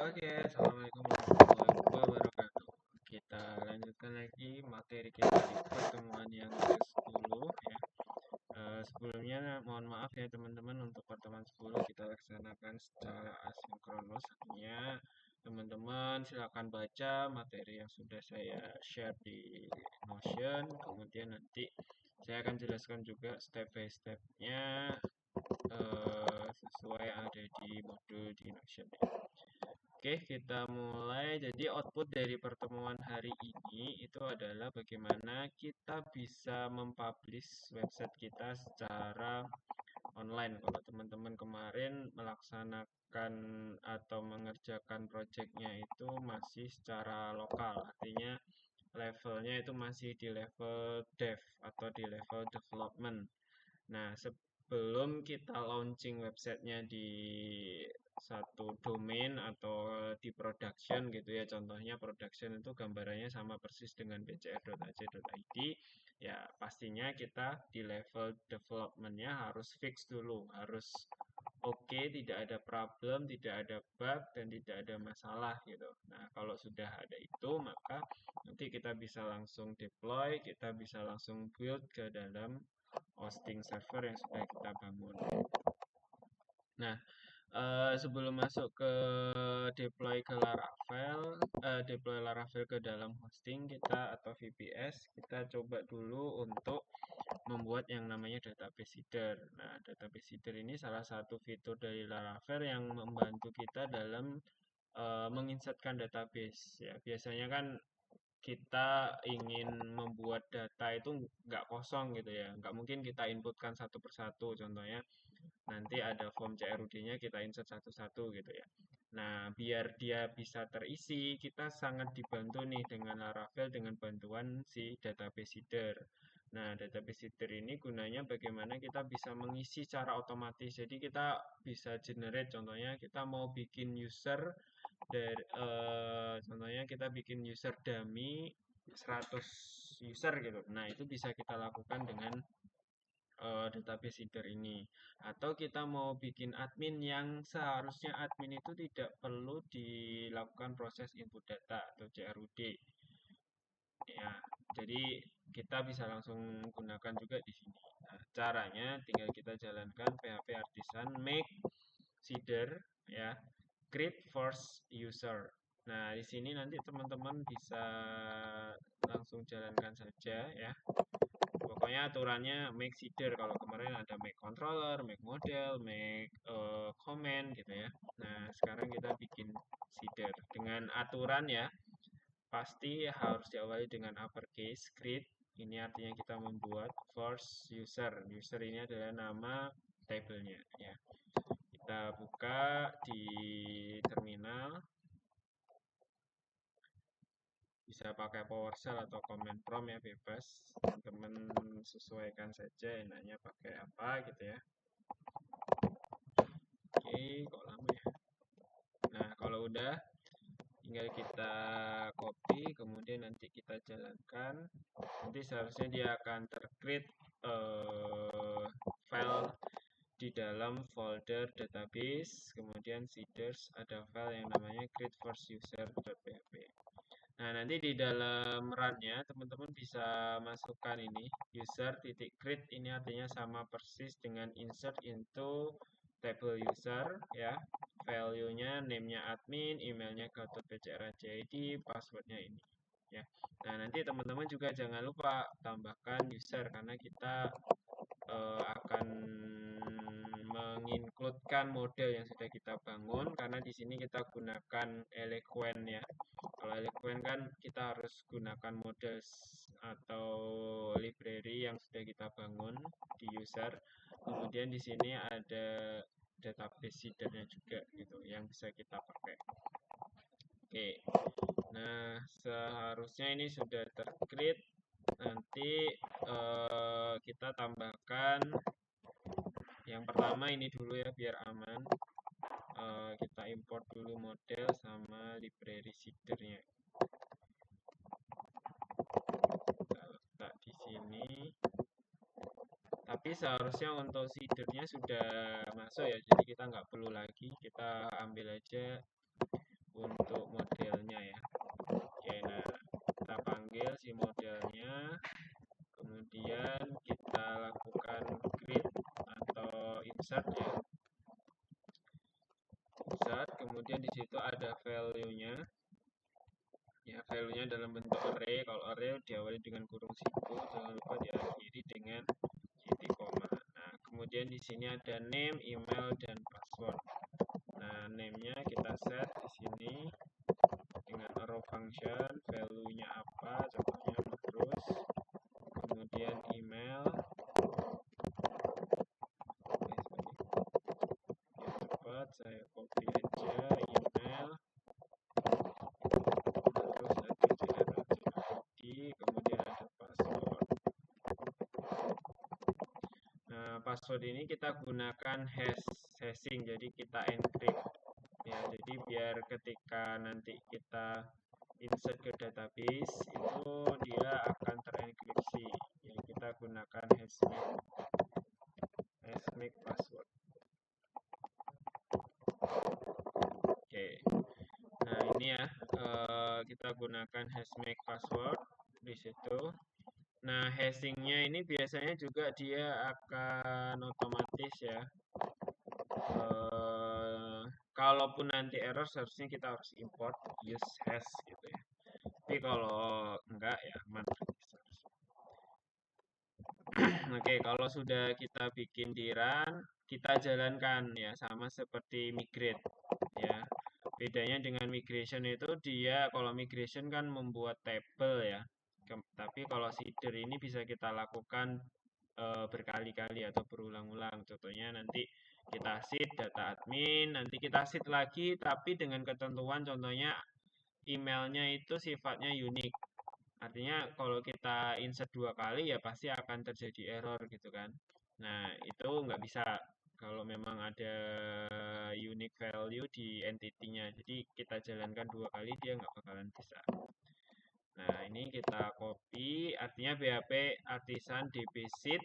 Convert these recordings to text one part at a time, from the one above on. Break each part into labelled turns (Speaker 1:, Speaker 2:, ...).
Speaker 1: Oke, assalamualaikum warahmatullahi wabarakatuh. Kita lanjutkan lagi materi kita di pertemuan yang ke-10 ya. Sebelumnya mohon maaf ya teman-teman, untuk pertemuan 10 kita laksanakan secara asinkronus. Artinya teman-teman silakan baca materi yang sudah saya share di Notion, kemudian nanti saya akan jelaskan juga step by step-nya sesuai ada di modul di Notion ya. Oke, kita mulai. Jadi output dari pertemuan hari ini itu adalah bagaimana kita bisa mempublish website kita secara online. Kalau teman-teman kemarin melaksanakan atau mengerjakan projectnya itu masih secara lokal, artinya levelnya itu masih di level dev atau di level development. Nah, sebelum kita launching websitenya di satu domain atau di production gitu ya, contohnya production itu gambarannya sama persis dengan bcr.ac.id ya, pastinya kita di level developmentnya harus fix dulu, harus oke, tidak ada problem, tidak ada bug, dan tidak ada masalah gitu. Nah, kalau sudah ada itu, maka nanti kita bisa langsung deploy, kita bisa langsung build ke dalam hosting server yang sudah kita bangun. Nah, sebelum masuk ke deploy Laravel ke dalam hosting kita atau VPS, kita coba dulu untuk membuat yang namanya database header. Nah, database header ini salah satu fitur dari Laravel yang membantu kita dalam menginsertkan database. Ya, biasanya kan kita ingin membuat data itu nggak kosong gitu ya, nggak mungkin kita inputkan satu persatu. Contohnya nanti ada form CRUD-nya kita insert satu-satu gitu ya. Nah, biar dia bisa terisi, kita sangat dibantu nih dengan Laravel dengan bantuan si database header. Nah, database header ini gunanya bagaimana kita bisa mengisi secara otomatis. Jadi kita bisa generate, contohnya kita mau bikin user dari contohnya kita bikin user dummy 100 user gitu. Nah, itu bisa kita lakukan dengan database header ini. Atau kita mau bikin admin yang seharusnya admin itu tidak perlu dilakukan proses input data atau CRUD. Ya, jadi kita bisa langsung gunakan juga di sini. Nah, caranya tinggal kita jalankan PHP artisan make seeder ya, create first user. Nah, di sini nanti teman-teman bisa langsung jalankan saja ya. Pokoknya aturannya make seeder. Kalau kemarin ada make controller, make model, make comment gitu ya. Nah, sekarang kita bikin seeder dengan aturan ya. Pasti harus diawali dengan uppercase create. Ini artinya kita membuat first user. User ini adalah nama tabelnya ya. Kita buka di terminal. Bisa pakai PowerShell atau command prompt ya, bebas. Teman-teman sesuaikan saja enaknya pakai apa gitu ya. Oke, kok lama ya. Nah, kalau udah tinggal kita copy, kemudian nanti kita jalankan. Nanti seharusnya dia akan tercreate file di dalam folder database, kemudian seeders ada file yang namanya create first user.php. Nah, nanti di dalam run-nya teman-teman bisa masukkan ini user.create, ini artinya sama persis dengan insert into table user ya. Value-nya, name-nya admin, emailnya gatot.bcr.ac.id, password-nya ini ya. Nah, nanti teman-teman juga jangan lupa tambahkan user karena kita akan mengincludekan model yang sudah kita bangun, karena di sini kita gunakan Eloquent ya. Kalau Eloquent kan kita harus gunakan model atau library yang sudah kita bangun di user. Kemudian di sini ada database header-nya juga gitu yang bisa kita pakai. Oke. Nah, seharusnya ini sudah tercreate. Nanti kita tambahkan yang pertama ini dulu ya biar aman. Kita import dulu model sama library seedernya. Kita letak di sini. Tapi seharusnya untuk seedernya sudah masuk ya, jadi kita nggak perlu lagi. Kita ambil aja untuk modelnya ya. Oke, nah kita panggil si modelnya, kemudian kita lakukan create atau insert ya. Insert, kemudian di situ ada value-nya. Ya, value-nya dalam bentuk array. Kalau array diawali dengan kurung siku, jangan lupa diakhiri dengan titik koma. Nah, kemudian di sini ada name, email, dan password. Nah, name-nya kita set di sini dengan arrow function, value-nya apa, contohnya terus, kemudian email, biar cepat saya copy aja email, terus ada kemudian ada password. Nah, password ini kita gunakan hashing, jadi kita encrypt ya, jadi biar ketika nanti kita insert ke database itu dia akan terenkripsi ya, kita gunakan hashmake password. Oke, nah ini ya, kita gunakan hashmake password di situ. Nah, hashingnya ini biasanya juga dia akan otomatis ya. Kalaupun nanti error, seharusnya kita harus import use hash gitu ya. Tapi kalau enggak ya aman. Oke, kalau sudah kita bikin di run, kita jalankan ya, sama seperti migrate ya. Bedanya dengan migration itu dia, kalau migration kan membuat table ya. Tapi kalau seeder ini bisa kita lakukan berkali-kali atau berulang-ulang. Contohnya nanti kita seed data admin, nanti kita seed lagi, tapi dengan ketentuan contohnya emailnya itu sifatnya unik. Artinya kalau kita insert 2 kali ya pasti akan terjadi error gitu kan. Nah, itu nggak bisa kalau memang ada unique value di entity-nya. Jadi kita jalankan 2 kali dia nggak bakalan bisa. Nah, ini kita copy, artinya BAP artisan dbSeed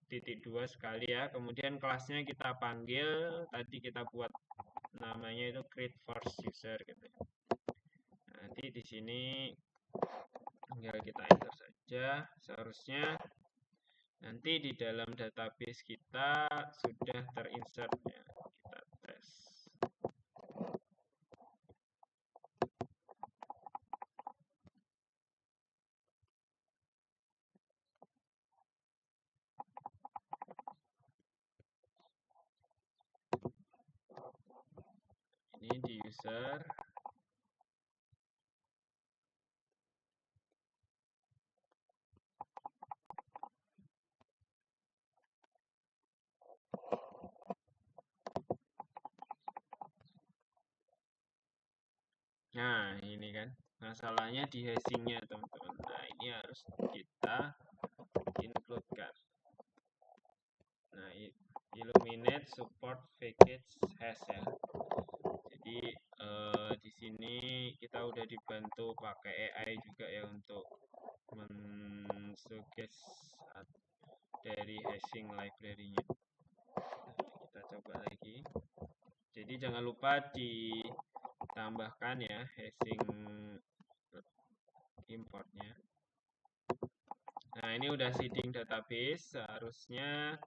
Speaker 1: titik 2 sekali ya. Kemudian kelasnya kita panggil, tadi kita buat namanya itu create first user gitu. Nanti di sini tinggal kita enter saja. Seharusnya nanti di dalam database kita sudah terinsert ya. Kita tes. Ini di user. Nah, ini kan masalahnya di hashingnya teman-teman. Nah, ini harus kita include-kan. Nah, illuminate support package hash ya. Jadi di sini kita udah dibantu pakai AI juga ya untuk mensuggest dari hashing library-nya. Nah, kita coba lagi. Jadi jangan lupa ditambahkan ya hashing importnya. Nah, ini udah seeding database. Seharusnya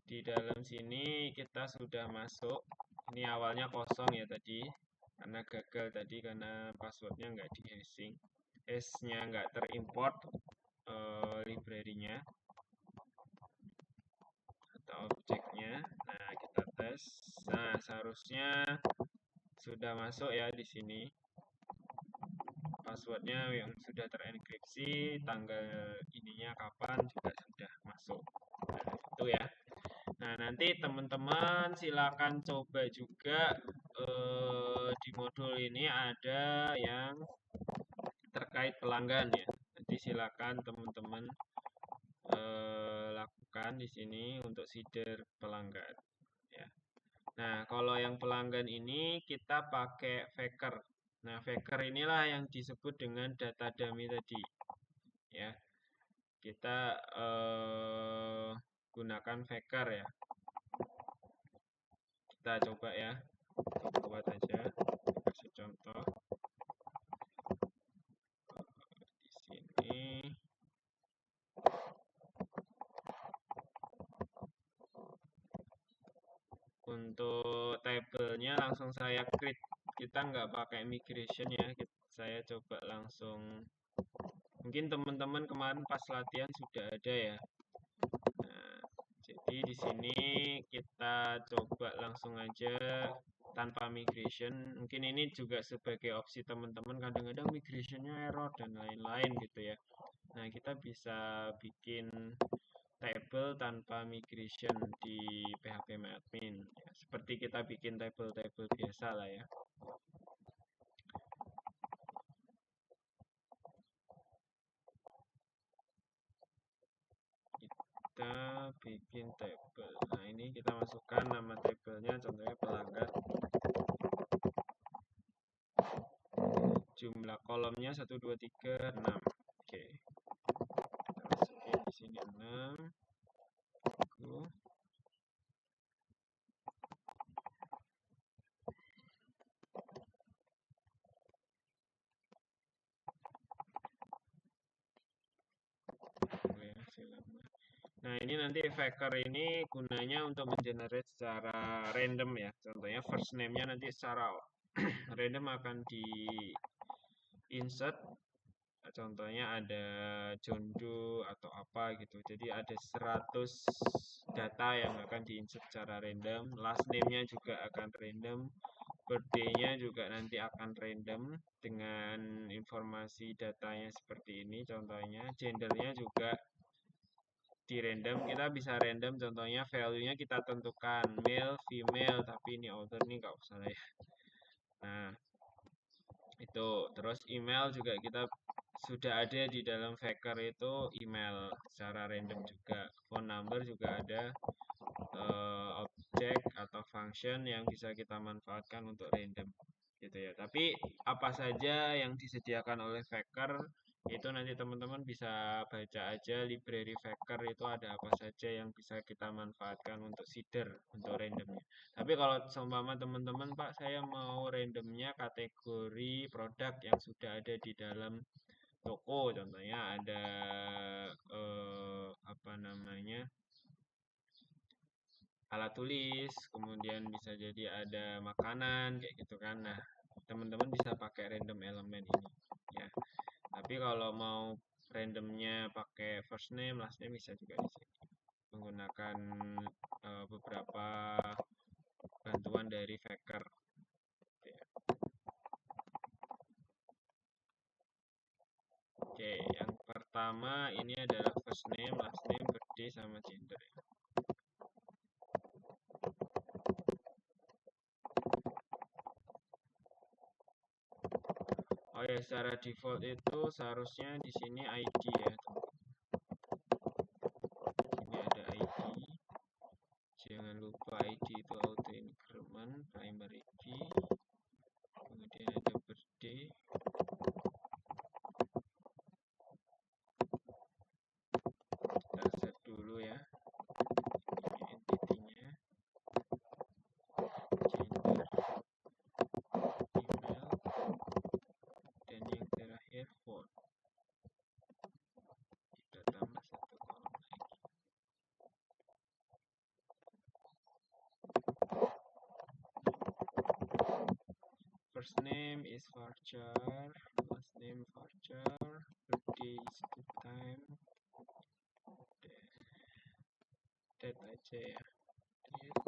Speaker 1: di dalam sini kita sudah masuk. Ini awalnya kosong ya tadi, karena gagal tadi karena passwordnya nggak di hashing. Hashnya nggak terimport library-nya atau objeknya. Nah, kita tes. Nah, seharusnya sudah masuk ya di sini. Passwordnya yang sudah terenkripsi, tanggal ininya kapan juga sudah masuk. Nah, itu ya. Nah, nanti teman-teman silakan coba juga di modul ini ada yang terkait pelanggan ya. Nanti silakan teman-teman lakukan di sini untuk seeder pelanggan ya. Nah, kalau yang pelanggan ini kita pakai Faker. Nah, Faker inilah yang disebut dengan data dummy tadi ya. Kita gunakan Faker ya. Kita coba ya, kita buat aja. tabelnya langsung saya create. Kita nggak pakai migration ya. Saya coba langsung. Mungkin teman-teman kemarin pas latihan sudah ada ya. Nah, jadi di sini kita coba langsung aja tanpa migration. Mungkin ini juga sebagai opsi teman-teman, kadang-kadang migrationnya error dan lain-lain gitu ya. Nah, kita bisa bikin table tanpa migration di PHP admin ya, seperti kita bikin table-table biasa lah ya. Kita bikin table. Nah, ini kita masukkan nama tablenya, contohnya pelanggan. Jumlah kolomnya 1 2 3 6. Oke. Kita masukin di sini 6. Oke. Nah, ini nanti Faker ini gunanya untuk mengenerate secara random ya. Contohnya first name-nya nanti secara random akan di insert. Contohnya ada John Doe atau apa gitu. Jadi ada 100 data yang akan di insert secara random. Last name-nya juga akan random. Birthday-nya juga nanti akan random dengan informasi datanya seperti ini. Contohnya gender-nya juga di random, kita bisa random, contohnya value-nya kita tentukan male, female, tapi ini author nih nggak usah lah ya. Nah, itu terus email juga kita sudah ada di dalam Faker itu email secara random juga. Phone number juga ada objek atau function yang bisa kita manfaatkan untuk random gitu ya. Tapi apa saja yang disediakan oleh Faker itu nanti teman-teman bisa baca aja library Faker itu ada apa saja yang bisa kita manfaatkan untuk seeder, untuk randomnya. Tapi kalau seumpama teman-teman, Pak, saya mau randomnya kategori produk yang sudah ada di dalam toko, contohnya ada apa namanya, alat tulis, kemudian bisa jadi ada makanan kayak gitu kan. Nah, teman-teman bisa pakai random elemen ini ya. Tapi kalau mau randomnya pakai first name, last name bisa juga di sini. Menggunakan beberapa bantuan dari Faker. Ya. Oke, yang pertama ini adalah first name, last name, birthday, sama gender ya. Oh ya, secara default itu seharusnya di sini ID ya. Ini ada ID. Jangan lupa ID itu auto increment, primary key. Kemudian ada birthday. Kita set dulu ya. Ini entity-nya. Gender. Email. Dan yang terakhir phone. Kita tambah satu kolom lagi. First name is varchar, last name varchar, birthday is the time, date aja ya, date.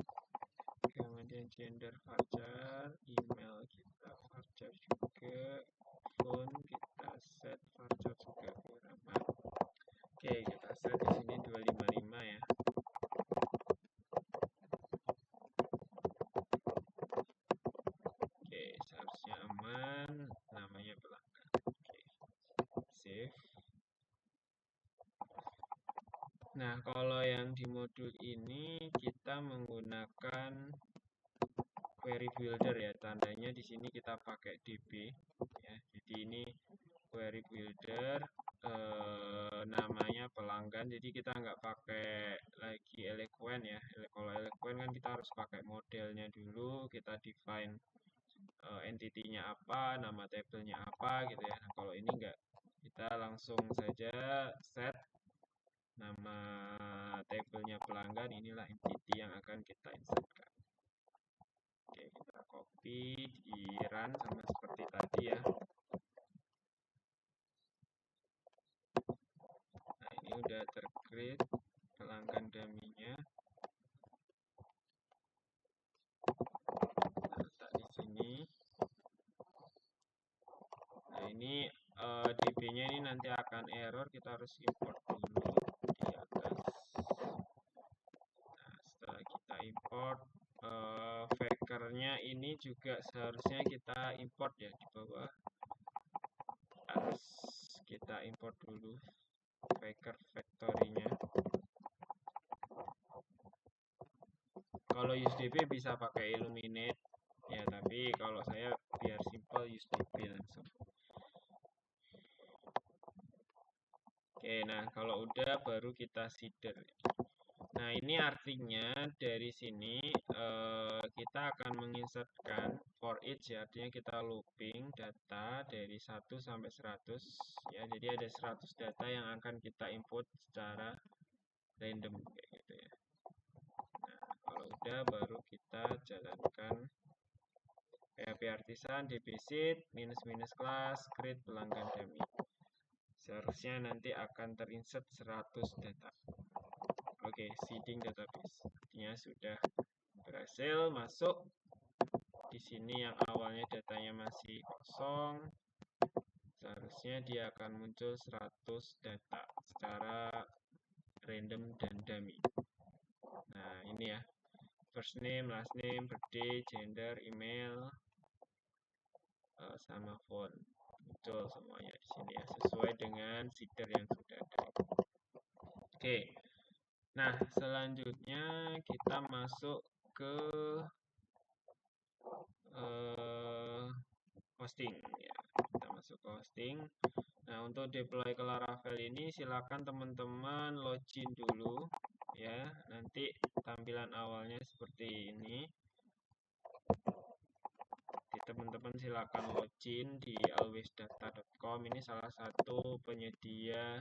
Speaker 1: Kemudian gender varchar, email kita varchar juga, phone kita set varchar juga biar aman. Oke, kita set di sini 255 ya. Oke, seharusnya aman, namanya pelanggan. Oke, save. Nah, kalau yang di modul ini kita menggunakan query builder ya, tandanya di sini kita pakai DB ya. Jadi ini query builder, namanya pelanggan. Jadi kita nggak pakai lagi Eloquent ya. Kalau Eloquent kan kita harus pakai modelnya dulu, kita define entity-nya apa, nama tabelnya apa gitu ya. Nah, kalau ini nggak, kita langsung saja set nama tabelnya pelanggan, inilah entity yang akan kita insertkan. Oke, kita copy di run sama seperti tadi ya. Nah, ini udah tercreate pelanggan dummy-nya. Letak di sini. Nah, ini DB-nya ini nanti akan error, kita harus import dulu di atas. Nah, setelah kita import, Faker-nya ini juga seharusnya kita import ya di bawah. Harus kita import dulu Faker factory-nya. Kalau UseDB bisa pakai Illuminate ya, tapi kalau saya biar simple UseDB langsung. Oke, nah kalau udah baru kita seeder. Nah, ini artinya dari sini kita akan menginsertkan for each ya, artinya kita looping data dari 1 sampai 100 ya. Jadi ada 100 data yang akan kita input secara random kayak gitu ya. Nah, kalau udah baru kita jalankan PHP Artisan, deposit, minus class, create pelanggan dummy. Seharusnya nanti akan terinsert 100 data. Oke, seeding database. Artinya sudah berhasil masuk. Di sini yang awalnya datanya masih kosong, seharusnya dia akan muncul 100 data secara random dan dummy. Nah, ini ya. First name, last name, birthday, gender, email, sama phone. Muncul semuanya di sini ya, sesuai dengan seeder yang sudah ada. Oke. Nah, selanjutnya kita masuk ke hosting ya. Kita masuk ke hosting. Nah, untuk deploy ke Laravel ini silakan teman-teman login dulu ya. Nanti tampilan awalnya seperti ini. Jadi teman-teman silakan login di alwaysdata.com. Ini salah satu penyedia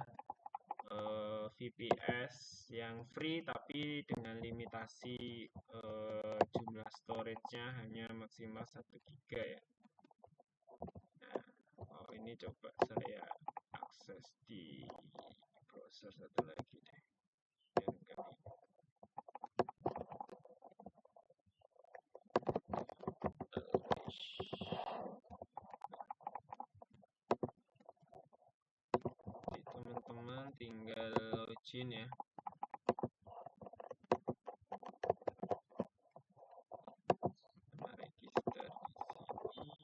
Speaker 1: VPS yang free tapi dengan limitasi jumlah storage-nya hanya maksimal 1 GB ya. Nah, ini coba saya akses di browser satu lagi deh. Yang kali jadi teman-teman tinggal login ya. Sama register di sini.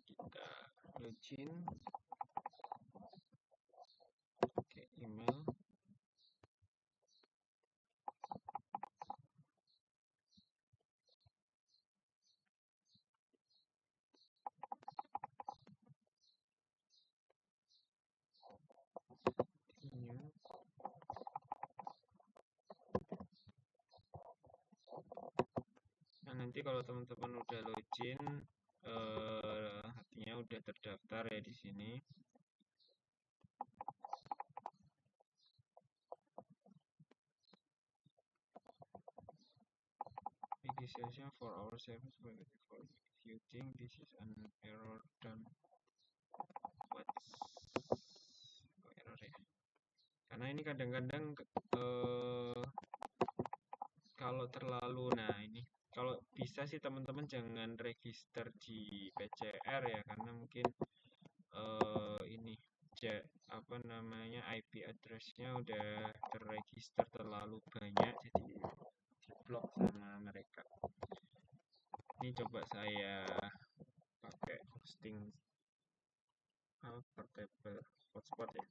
Speaker 1: Kita login. Oke, email. Nah, nanti kalau teman-teman udah login, artinya udah terdaftar ya di sini. Registration for our service before if you think this is an error, don't what's error ya. Karena ini kadang-kadang kalau terlalu, nah ini kalau bisa sih teman-teman jangan register di PCR ya, karena mungkin ini apa namanya IP address-nya udah terregister terlalu banyak, jadi diblok sama mereka. Ini coba saya pakai hosting portable hotspot ya.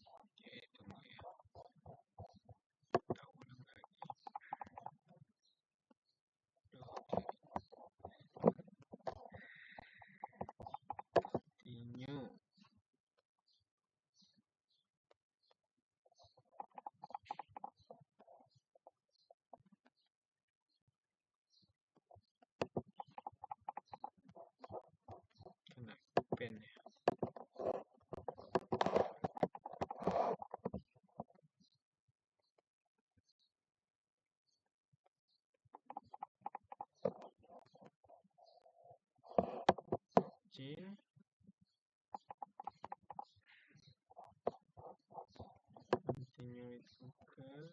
Speaker 1: Oke, tunggu ya. Kita ulang lagi. Duh, continue. Kena pen ya. Kecil. Continue with Google.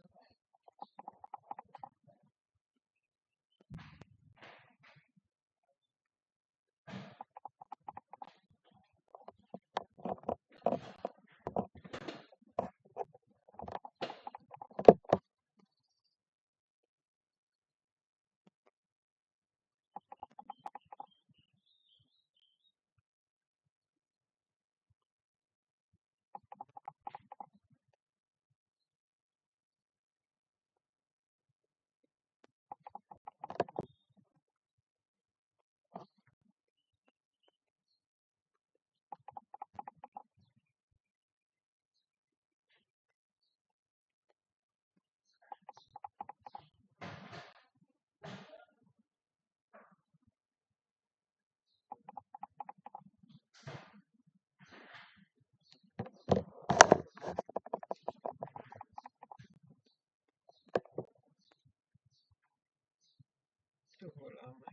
Speaker 1: Duh, lama.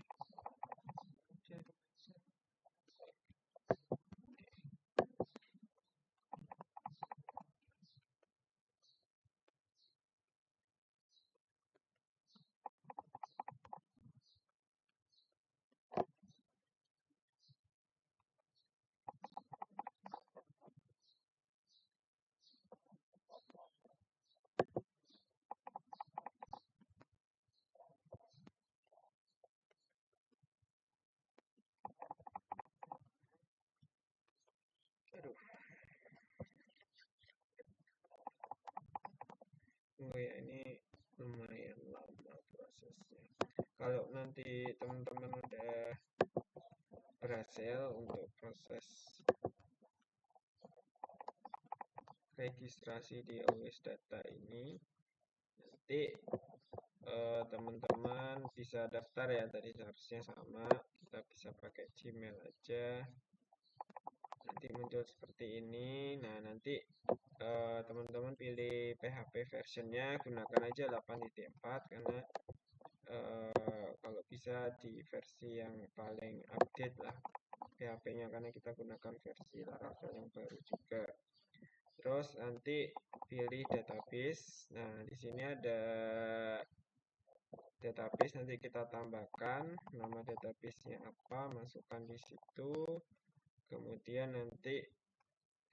Speaker 1: Aduh, tunggu ya, ini lumayan lama prosesnya. Kalau nanti teman-teman udah berhasil untuk proses registrasi di Always Data ini, nanti teman-teman bisa daftar ya, tadi harusnya sama, kita bisa pakai Gmail aja. Nanti muncul seperti ini. Nah, nanti teman-teman pilih PHP versionnya, gunakan aja 8.4 karena kalau bisa di versi yang paling update lah PHP-nya, karena kita gunakan versi Laravel yang baru juga. Terus nanti pilih database. Nah, di sini ada database, nanti kita tambahkan nama database-nya apa, masukkan di situ. Kemudian nanti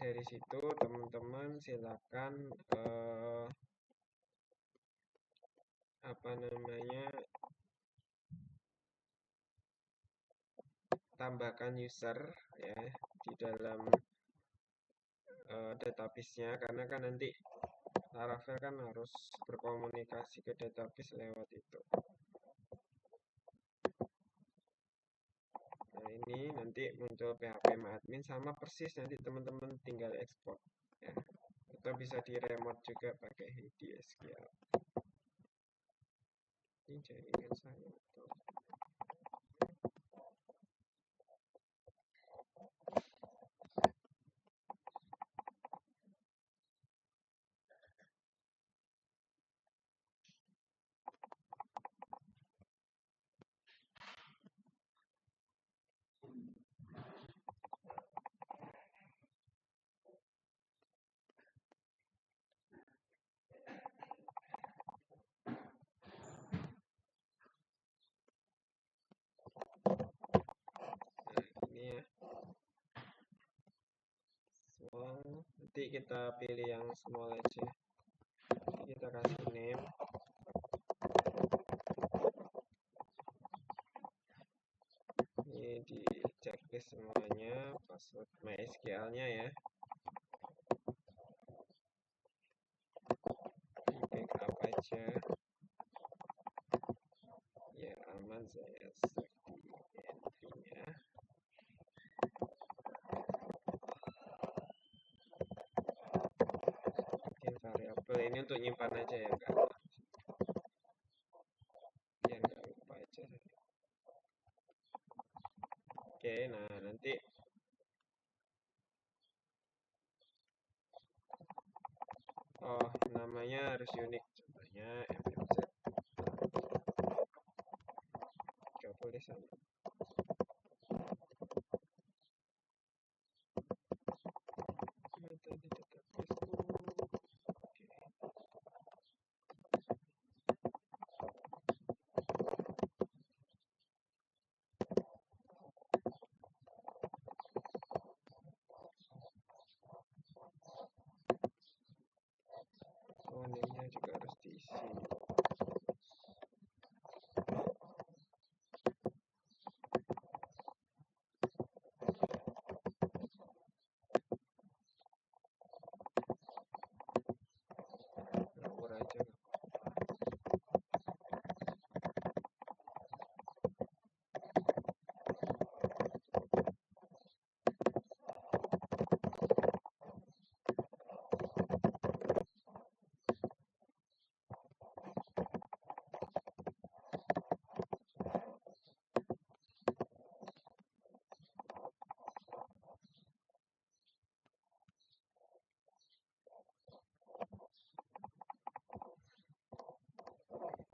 Speaker 1: dari situ teman-teman silakan apa namanya, tambahkan user ya di dalam database-nya, karena kan nanti Laravel kan harus berkomunikasi ke database lewat itu. Nah, ini nanti muncul PHP admin sama persis, nanti teman-teman tinggal ekspor ya. Atau bisa di remote juga pakai HDSQL. Ini jaringan saya atau nanti kita pilih yang small aja. Kita kasih name. Ini di checklist semuanya, password MySQL-nya ya. Di backup aja. Ya aman, saya save di entry-nya. Bikin variabel ini untuk nyimpan aja ya, enggak. Biar nggak lupa aja. Oke, nah nanti namanya harus unik, contohnya MMZ. Gak boleh sama. Metode database. Oh, name-nya juga harus diisi. Ngawur aja.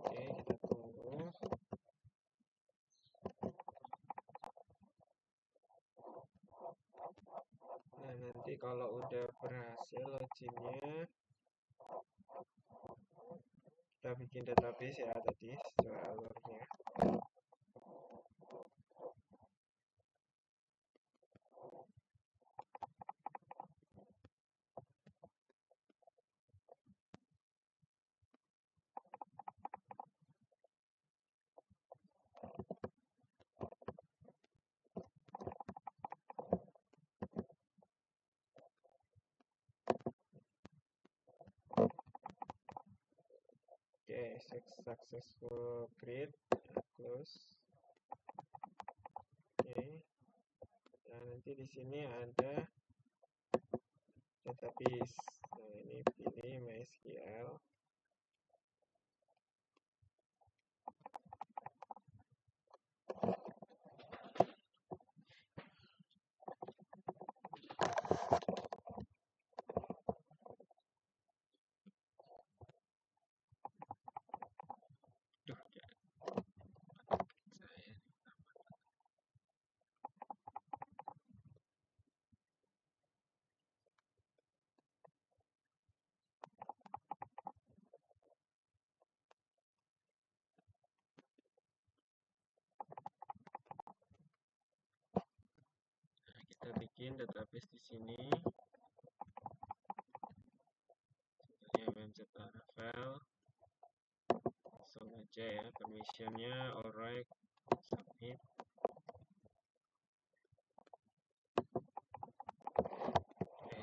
Speaker 1: Oke, kita tunggu. Nah, nanti kalau udah berhasil loginnya, kita bikin database ya tadi sesuai alurnya. Oke, successful create, close. Oke. Nah, nanti di sini ada database. Nah, ini pilih MySQL. Duh, ya. Saya. Nah, kita bikin database di sini. Contohnya MMZ Laravel. Langsung aja ya, permissionnya alright, submit.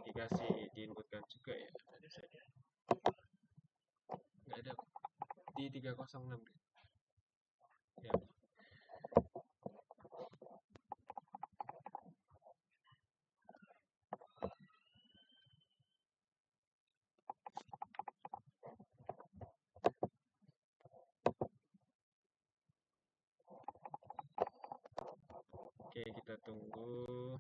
Speaker 1: Dikasih diinputkan juga ya, ada saja. Nggak ada di 306 ya. Oke, kita tunggu.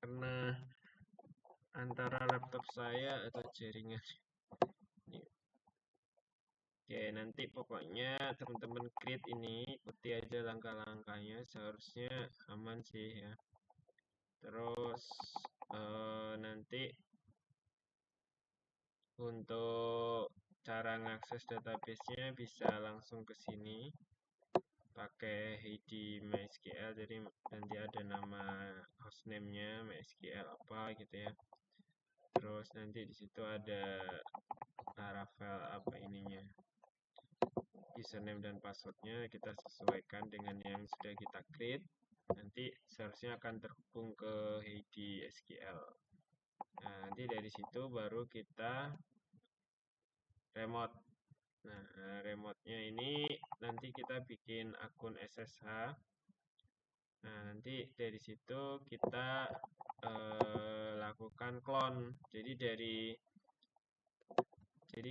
Speaker 1: Karena antara laptop saya atau jaringan. Oke, nanti pokoknya teman-teman create ini ikuti aja langkah-langkahnya, seharusnya aman sih ya. Terus nanti untuk cara ngakses database-nya bisa langsung ke sini pakai ID MySQL. Jadi nanti ada nama hostname-nya MySQL apa gitu ya. Terus nanti di situ ada Laravel apa ininya, username dan passwordnya kita sesuaikan dengan yang sudah kita create. Nanti seharusnya akan terhubung ke ID SQL. Nah, nanti dari situ baru kita remote. Nah, remote-nya ini nanti kita bikin akun SSH. Nah, nanti dari situ kita lakukan clone. Jadi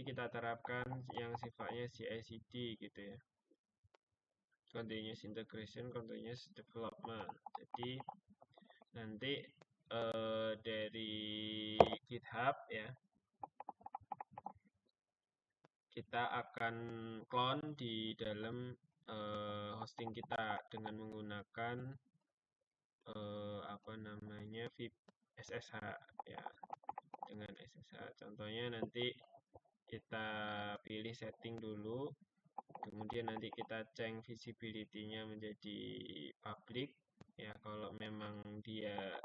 Speaker 1: kita terapkan yang sifatnya CI/CD gitu ya. Continuous integration, continuous development. Jadi nanti dari GitHub ya, kita akan clone di dalam hosting kita dengan menggunakan apa namanya VIP SSH ya, dengan SSH. Contohnya nanti kita pilih setting dulu, kemudian nanti kita cek visibility-nya menjadi public ya. Kalau memang dia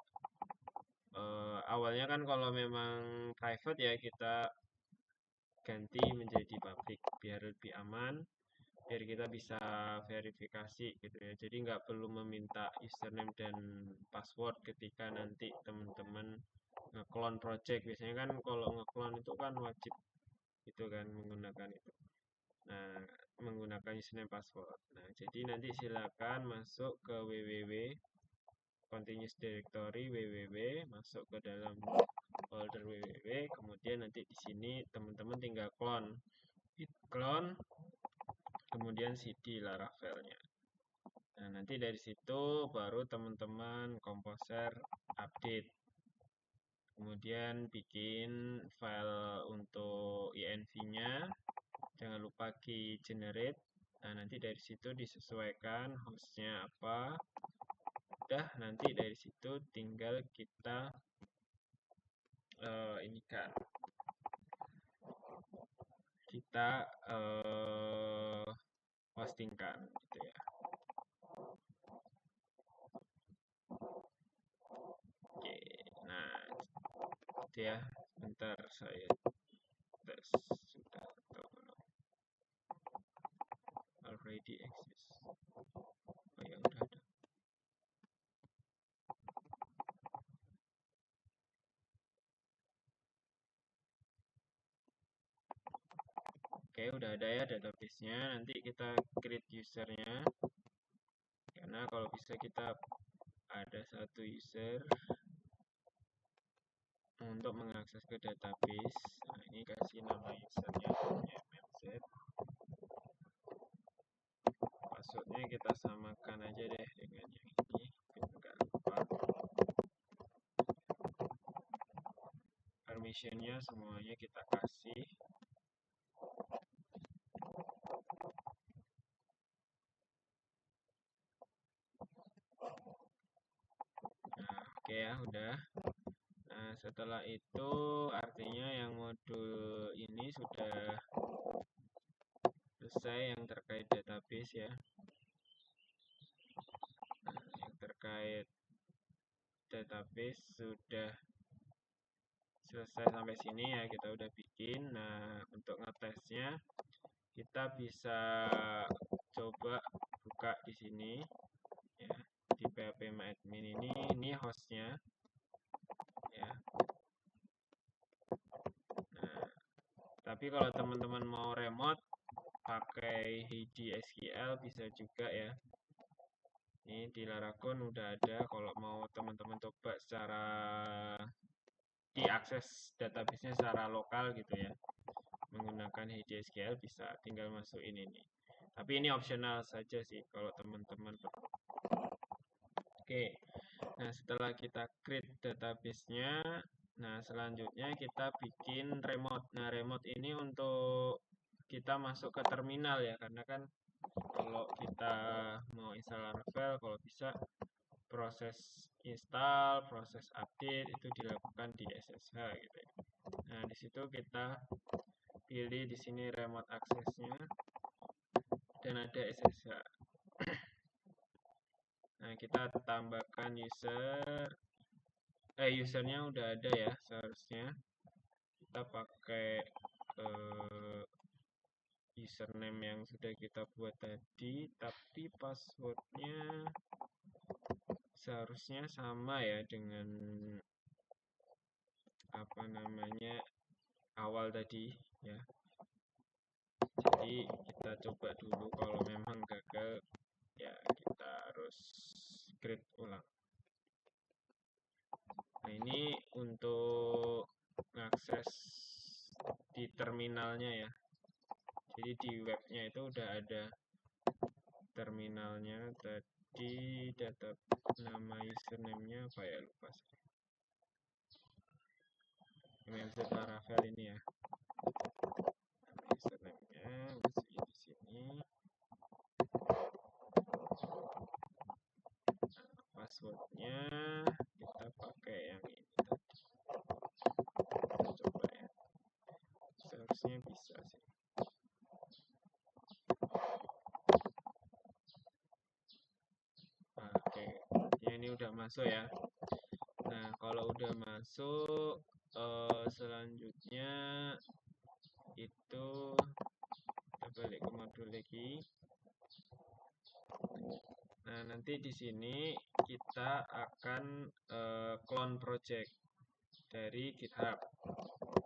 Speaker 1: awalnya kan kalau memang private ya kita ganti menjadi public biar lebih aman, biar kita bisa verifikasi gitu ya. Jadi nggak perlu meminta username dan password ketika nanti teman-teman nge-clone project. Biasanya kan kalau nge-clone itu kan wajib itu kan menggunakan itu. Nah, menggunakan username password. Nah, jadi nanti silakan masuk ke www continuous directory www, masuk ke dalam folder www, kemudian nanti di sini teman-teman tinggal clone, git clone, kemudian cd Laravelnya. Nah, nanti dari situ baru teman-teman komposer update. Kemudian bikin file untuk env-nya. Jangan lupa key generate. Nah, nanti dari situ disesuaikan hostnya apa. Udah, nanti dari situ tinggal kita ini kan kita hostingkan gitu ya. Oke, nah itu ya. Sebentar saya tes sudah atau belum. Already exist. Oh ya udah ada. Oke, udah ada ya database-nya. Nanti kita create usernya. Karena kalau bisa kita ada satu user untuk mengakses ke database. Nah, ini kasih nama usernya mmz. Passwordnya kita samakan aja deh dengan yang ini, biar nggak lupa. Permissionnya semuanya kita kasih. Nah, oke ya, udah. Nah, setelah itu artinya yang modul ini sudah selesai yang terkait database ya. Nah, yang terkait database sudah selesai sampai sini ya, kita udah bikin. Nah, untuk ngetesnya kita bisa coba buka di sini ya, di phpMyAdmin ini hostnya ya. Nah, tapi kalau teman-teman mau remote pakai HDSQL bisa juga ya. Ini di Laragon udah ada, kalau mau teman-teman coba secara diakses database-nya secara lokal gitu ya, menggunakan HDSQL bisa, tinggal masukin ini. Tapi ini optional saja sih kalau teman-teman perlu. Oke, nah setelah kita create database-nya, nah selanjutnya kita bikin remote. Nah remote ini untuk kita masuk ke terminal ya, karena kan kalau kita mau install Laravel, kalau bisa proses install, proses update itu dilakukan di SSH gitu ya. Nah, di situ kita pilih di sini remote access-nya dan ada SSH. Nah, kita tambahkan usernya udah ada ya seharusnya. Kita pakai username yang sudah kita buat tadi, tapi passwordnya seharusnya sama ya dengan apa namanya awal tadi ya. Jadi kita coba dulu, kalau memang gagal ya kita harus create ulang. Nah, ini untuk mengakses di terminalnya ya. Jadi di webnya itu udah ada terminalnya tadi, data nama username-nya apa ya, lupa sih. MLZ Laravel ini ya. Nama username-nya masih di sini. Passwordnya kita pakai yang ini tadi. Kita coba ya. Seharusnya bisa sih. Oke, ya ini udah masuk ya. Nah, kalau udah masuk, selanjutnya itu kita balik ke modul lagi. Nah, nanti di sini kita akan clone project dari GitHub.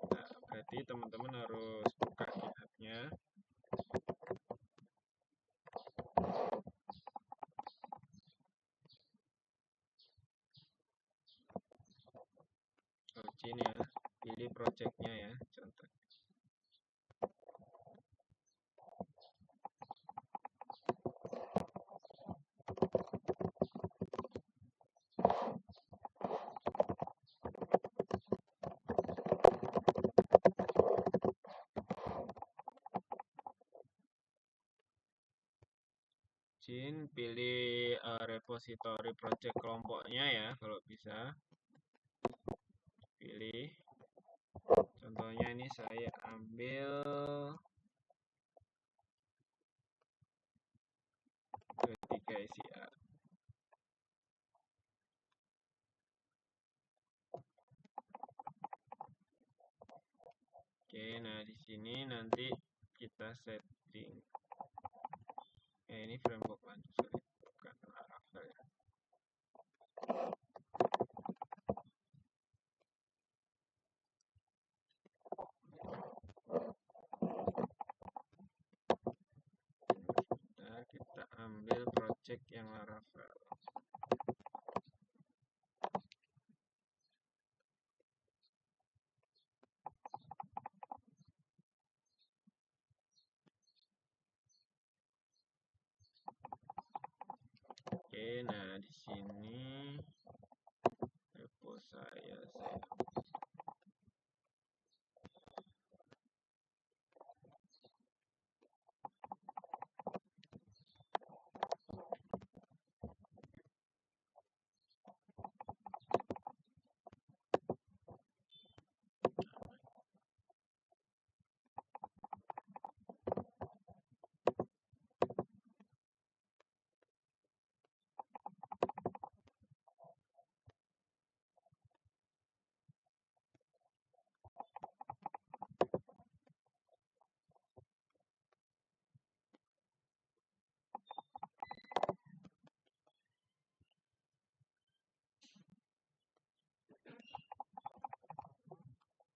Speaker 1: Nah, berarti teman-teman harus buka GitHub-nya. Login ya, pilih project-nya ya, contoh. Pilih repository project kelompoknya ya, kalau bisa. Pilih. Contohnya ini saya ambil ketiga SIA. Oke, nah di sini nanti kita setting. Ini framework lanjut, bukan Laravel ya. Nah, kita ambil project yang Laravel. Oke, nah di sini repo saya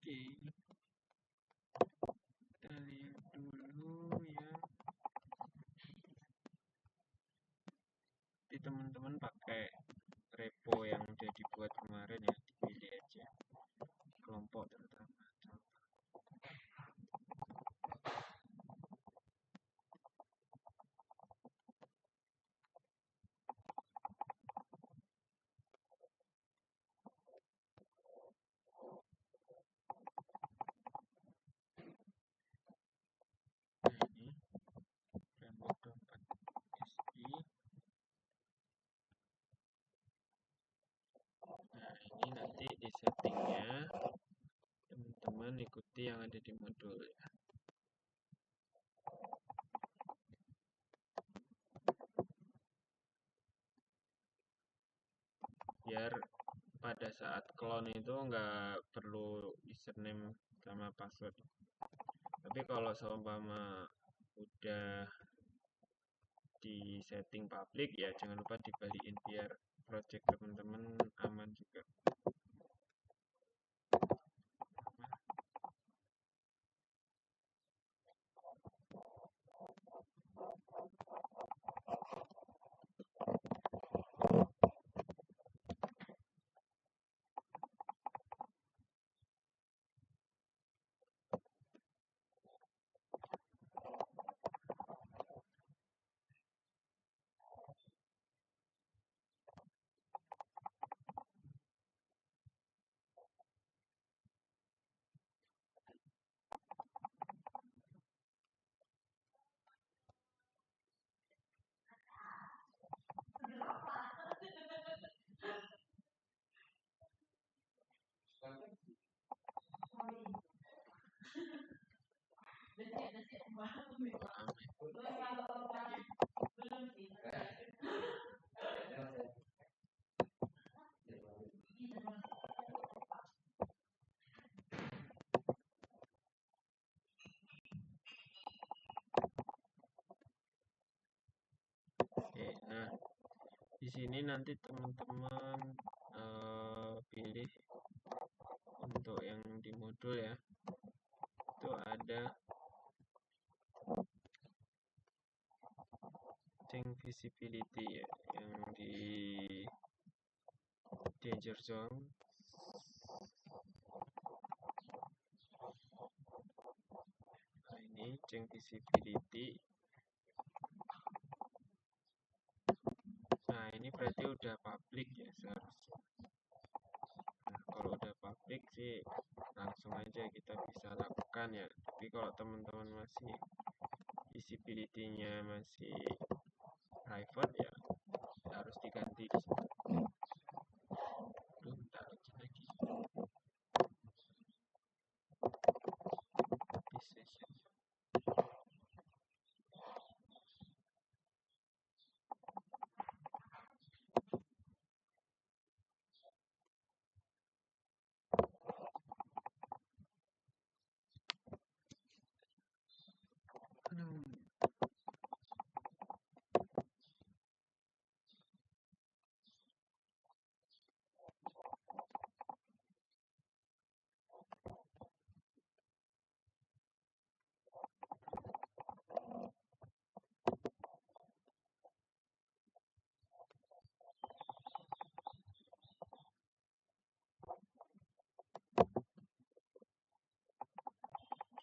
Speaker 1: Oke, kita lihat dulu ya. Jadi teman-teman pakai repo yang udah dibuat kemarin ya, dipilih aja kelompok terutama. Nah, ini framework.SI. teman-teman ikuti yang ada di modul ya. Biar pada saat clone itu nggak perlu username sama password. Tapi kalau seumpama udah di setting public ya jangan lupa dibalikin biar project teman-teman aman juga. Oke, nah di sini nanti teman-teman pilih untuk yang di modul ya. Itu ada change visibility ya, yang di danger zone. Nah, ini change visibility. Nah, ini berarti udah public ya seharusnya. Nah, kalau udah public sih langsung aja kita bisa lakukan ya. Tapi kalau teman-teman masih visibility-nya masih private ya harus diganti di situ. Bentar lagi.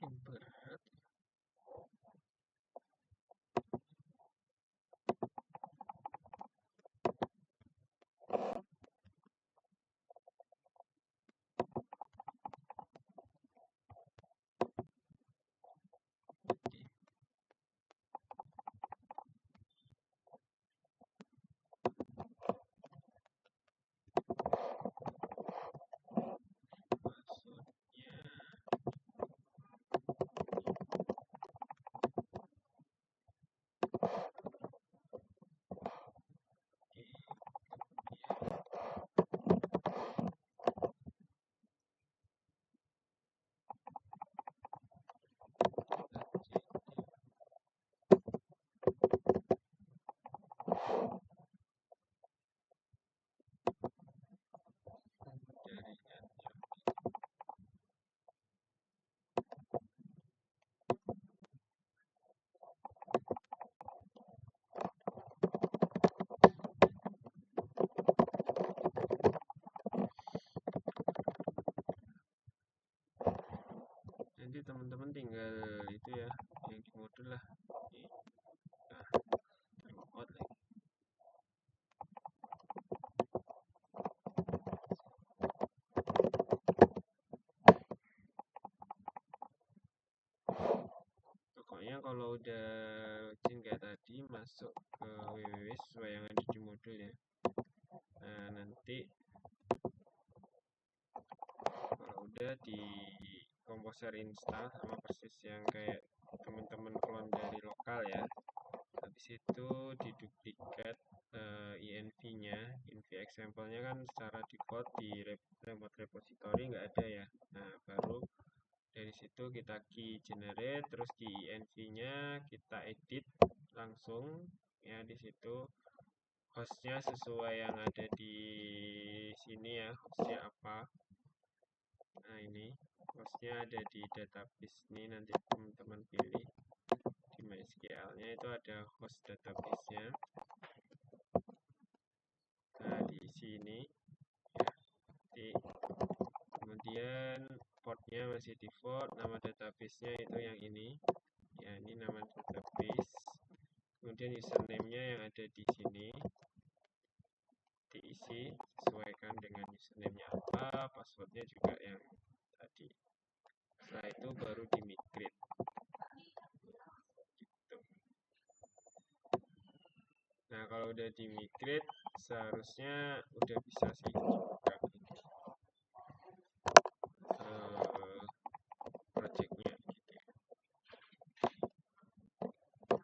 Speaker 1: Berat. Nanti teman-teman tinggal itu ya yang di modul lah. Nah, out lagi. Pokoknya kalau udah izin kayak tadi masuk ke www sesuai yang ada di modul ya. Nah, nanti kalau udah di Composer install sama persis yang kayak teman-teman clone dari lokal ya. Habis itu diduplikat env-nya, env example-nya kan secara default di remote repository nggak ada ya. Nah, baru dari situ kita key generate, terus di env-nya kita edit langsung ya. Di situ hostnya sesuai yang ada di sini ya, hostnya apa. Nah, ini hostnya ada di database ini, nanti teman-teman pilih di MySQL-nya itu ada host database-nya. Nah, di sini ya, kemudian portnya masih default, nama database-nya itu yang ini ya, ini nama database. Kemudian username-nya yang ada di sini diisi, sesuaikan dengan username-nya apa, password-nya juga yang tadi. Setelah itu baru di migrate gitu. Nah, kalau udah di migrate seharusnya udah bisa sih buka project-nya gitu ya.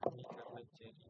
Speaker 1: Ini karena jadi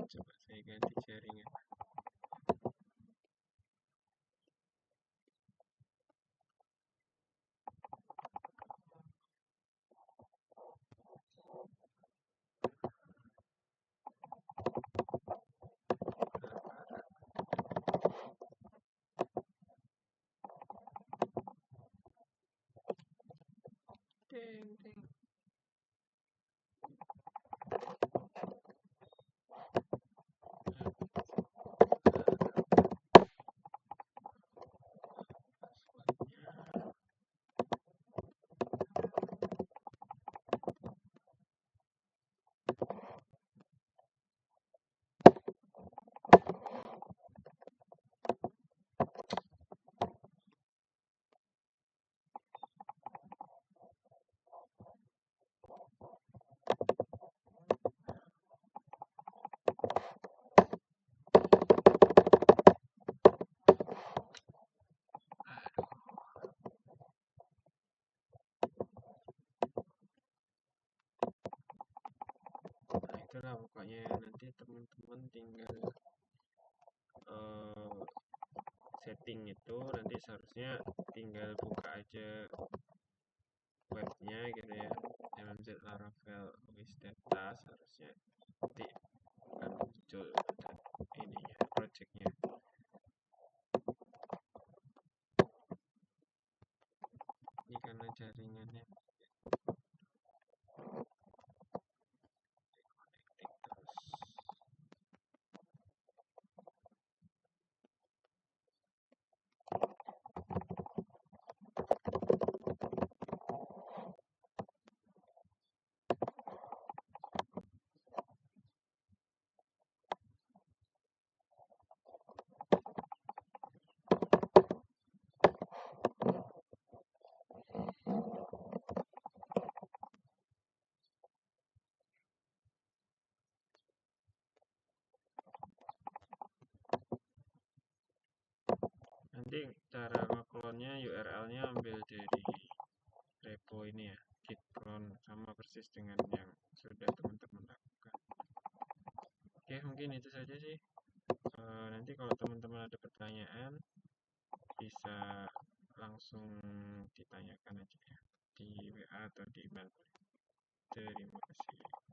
Speaker 1: coba saya ganti jaringan. Ding, ding. Nah, itulah pokoknya nanti teman-teman tinggal setting itu, nanti seharusnya tinggal buka aja webnya gitu ya, MMZ Laravel with data, seharusnya nanti akan muncul ininya, projectnya. Ini karena jaringannya connecting terus. Nanti cara ngeklonnya URL-nya ambil dari repo ini ya, git clone, sama persis dengan yang sudah teman-teman lakukan. Oke, mungkin itu saja sih. Nanti kalau teman-teman ada pertanyaan bisa langsung ditanyakan aja ya di WA atau di email. Terima kasih.